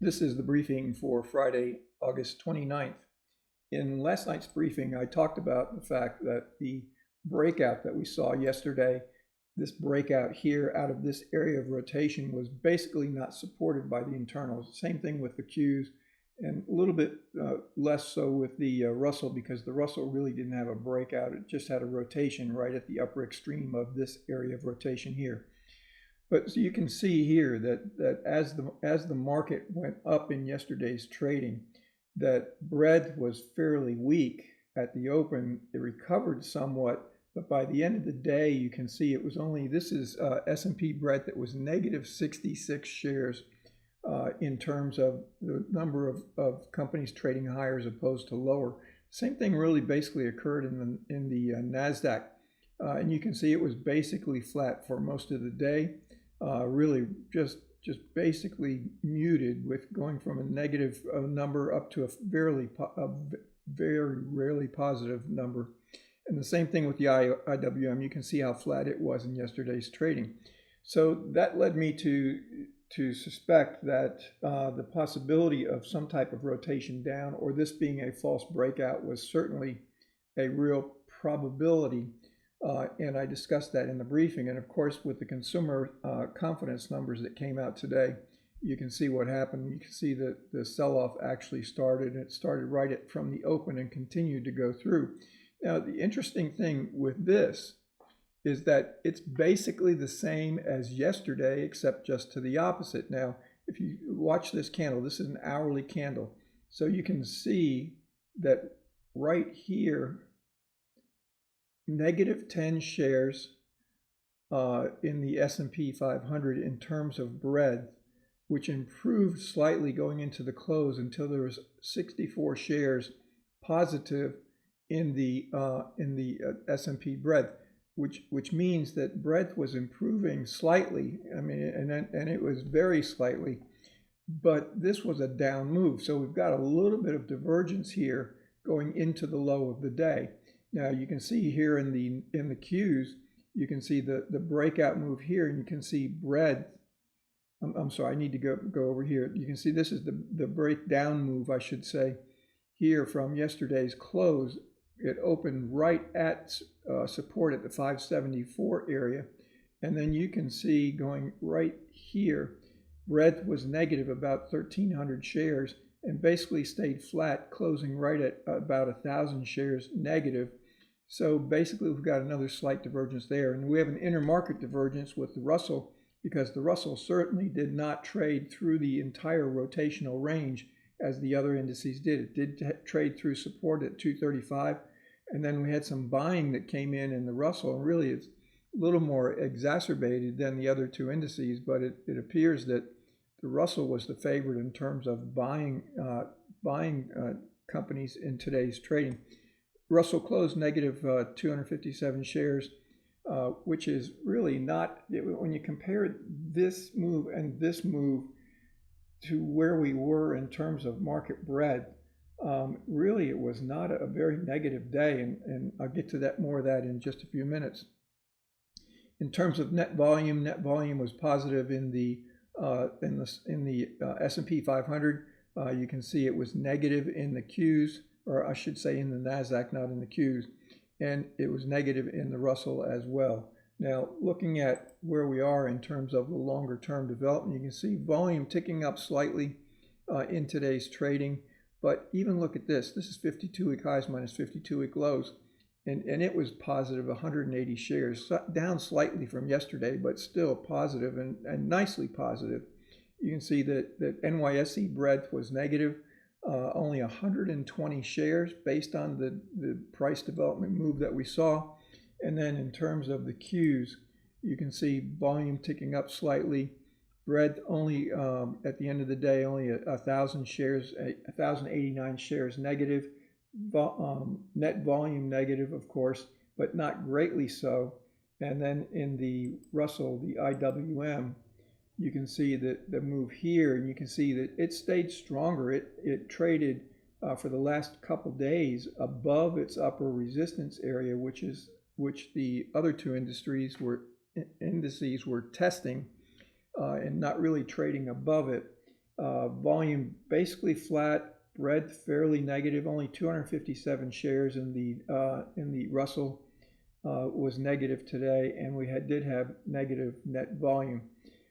This is the briefing for Friday, August 29th. In last night's briefing, I talked about the fact that the breakout that we saw yesterday, this breakout here out of this area of rotation, was basically not supported by the internals. Same thing with the Qs, and a little bit less so with the Russell, because the Russell really didn't have a breakout. It just had a rotation right at the upper extreme of this area of rotation here. But so you can see here that as the market went up in yesterday's trading, that breadth was fairly weak at the open. It recovered somewhat, but by the end of the day, you can see it was only, this is S&P breadth that was negative 66 shares in terms of the number of companies trading higher as opposed to lower. Same thing really basically occurred in the NASDAQ. And you can see it was basically flat for most of the day. Really just basically muted, with going from a negative number up to a very rarely positive number. And the same thing with the IWM. You can see how flat it was in yesterday's trading. So that led me to suspect that the possibility of some type of rotation down, or this being a false breakout, was certainly a real probability. And I discussed that in the briefing. And of course, with the consumer confidence numbers that came out today, you can see what happened. You can see that the sell-off actually started. It started right from the open and continued to go through. Now, the interesting thing with this is that it's basically the same as yesterday, except just to the opposite. Now, if you watch this candle, this is an hourly candle. So you can see that right here, negative 10 shares in the S&P 500 in terms of breadth, which improved slightly going into the close until there was 64 shares positive in the S&P breadth, which means that breadth was improving slightly. I mean, and it was very slightly, but this was a down move. So we've got a little bit of divergence here going into the low of the day. Now you can see here in the Qs, you can see the breakout move here, and you can see breadth. I'm sorry, I need to go over here. You can see this is the breakdown move, I should say, here from yesterday's close. It opened right at support at the 574 area, and then you can see going right here, breadth was negative about 1,300 shares and basically stayed flat, closing right at about 1,000 shares negative. So basically we've got another slight divergence there, and we have an intermarket divergence with the Russell, because the Russell certainly did not trade through the entire rotational range as the other indices did. It did trade through support at 235, and then we had some buying that came in the Russell, and really it's a little more exacerbated than the other two indices, but it appears that the Russell was the favorite in terms of buying companies in today's trading. Russell closed negative 257 shares, which is really not, when you compare this move and this move to where we were in terms of market breadth, really it was not a very negative day, and I'll get to that, more of that in just a few minutes. In terms of net volume was positive in the S&P 500. You can see it was negative in the Qs, or I should say in the NASDAQ, not in the Qs, and it was negative in the Russell as well. Now, looking at where we are in terms of the longer term development, you can see volume ticking up slightly in today's trading, but even look at this. This is 52-week highs minus 52-week lows, and it was positive 180 shares, down slightly from yesterday, but still positive and nicely positive. You can see that NYSE breadth was negative, only 120 shares based on the price development move that we saw. And then in terms of the Qs, you can see volume ticking up slightly, breadth only at the end of the day only 1,000 shares, 1,089 shares negative, net volume negative, of course, but not greatly so. And then in the Russell, the IWM, you can see that the move here, and you can see that it stayed stronger. It traded for the last couple days above its upper resistance area, which the other two indices were testing and not really trading above it. Volume basically flat, breadth fairly negative, only 257 shares in the Russell was negative today, and we did have negative net volume.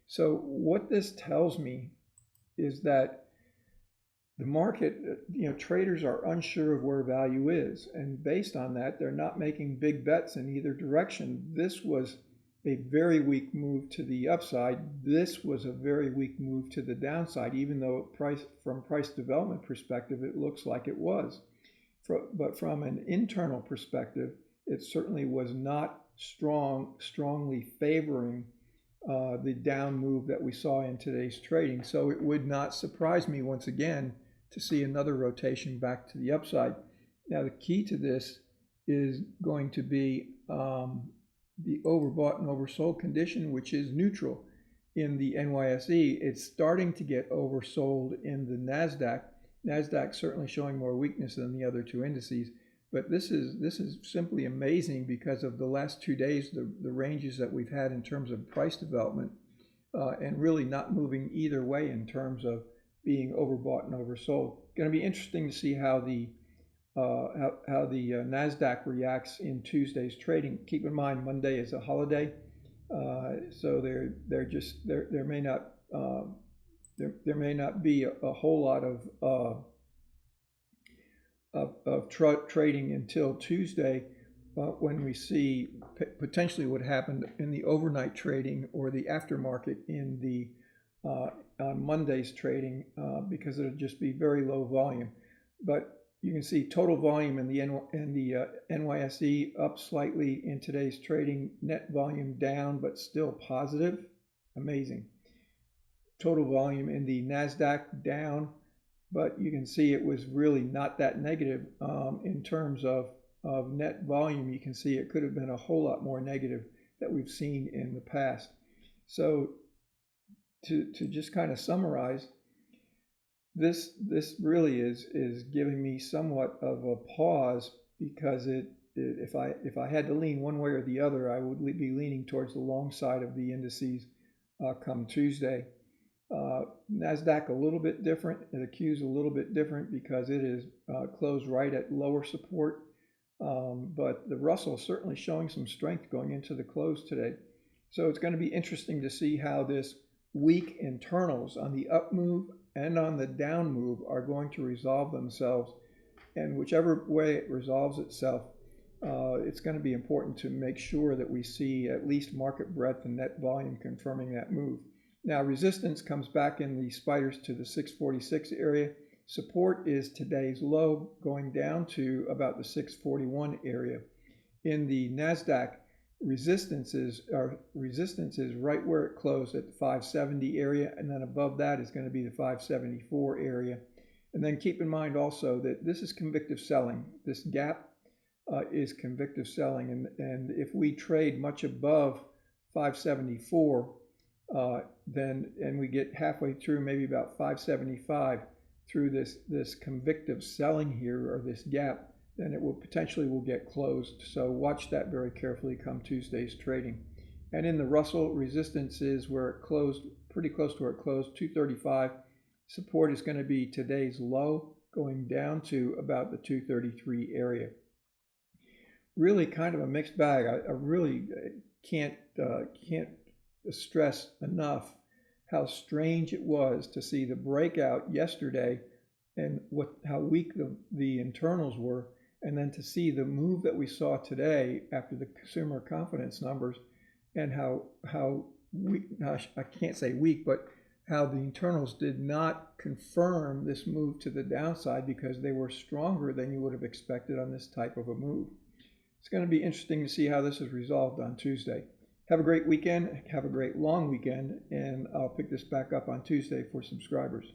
So what this tells me is that the market, traders are unsure of where value is, and based on that, they're not making big bets in either direction. This was a very weak move to the upside. This was a very weak move to the downside, even though from price development perspective, it looks like it was. But from an internal perspective, it certainly was not strongly favoring the down move that we saw in today's trading. So it would not surprise me once again to see another rotation back to the upside. Now the key to this is going to be the overbought and oversold condition, which is neutral in the NYSE. It's starting to get oversold in the NASDAQ. NASDAQ certainly showing more weakness than the other two indices. But this is simply amazing because of the last 2 days, the ranges that we've had in terms of price development, and really not moving either way in terms of being overbought and oversold. Going to be interesting to see how the Nasdaq reacts in Tuesday's trading. Keep in mind Monday is a holiday, so there may not be a whole lot of trading until Tuesday, when we see potentially what happened in the overnight trading or the aftermarket in the on Monday's trading, because it'll just be very low volume. But you can see total volume in the NYSE up slightly in today's trading, net volume down but still positive. Amazing. Total volume in the NASDAQ down, but you can see it was really not that negative in terms of net volume. You can see it could have been a whole lot more negative that we've seen in the past. So to just kind of summarize, this really is giving me somewhat of a pause, because if I had to lean one way or the other, I would be leaning towards the long side of the indices come Tuesday. NASDAQ a little bit different, the Q's a little bit different because it is closed right at lower support, but the Russell certainly showing some strength going into the close today. So it's going to be interesting to see how this weak internals on the up move and on the down move are going to resolve themselves, and whichever way it resolves itself, it's going to be important to make sure that we see at least market breadth and net volume confirming that move. Now resistance comes back in the spiders to the 646 area. Support is today's low, going down to about the 641 area. In the NASDAQ, resistance is right where it closed at the 570 area, and then above that is going to be the 574 area. And then keep in mind also that this is convictive selling. This gap is convictive selling, and if we trade much above 574, and we get halfway through, maybe about 575 through this convictive selling here, or this gap, then it will potentially get closed. So watch that very carefully come Tuesday's trading. And in the Russell, resistance is where it closed, pretty close to where it closed, 235. Support is going to be today's low, going down to about the 233 area. Really kind of a mixed bag. I really can't stress enough how strange it was to see the breakout yesterday and how weak the internals were, and then to see the move that we saw today after the consumer confidence numbers, and how weak, I can't say weak, but how the internals did not confirm this move to the downside, because they were stronger than you would have expected on this type of a move. It's going to be interesting to see how this is resolved on Tuesday. Have a great weekend, have a great long weekend, and I'll pick this back up on Tuesday for subscribers.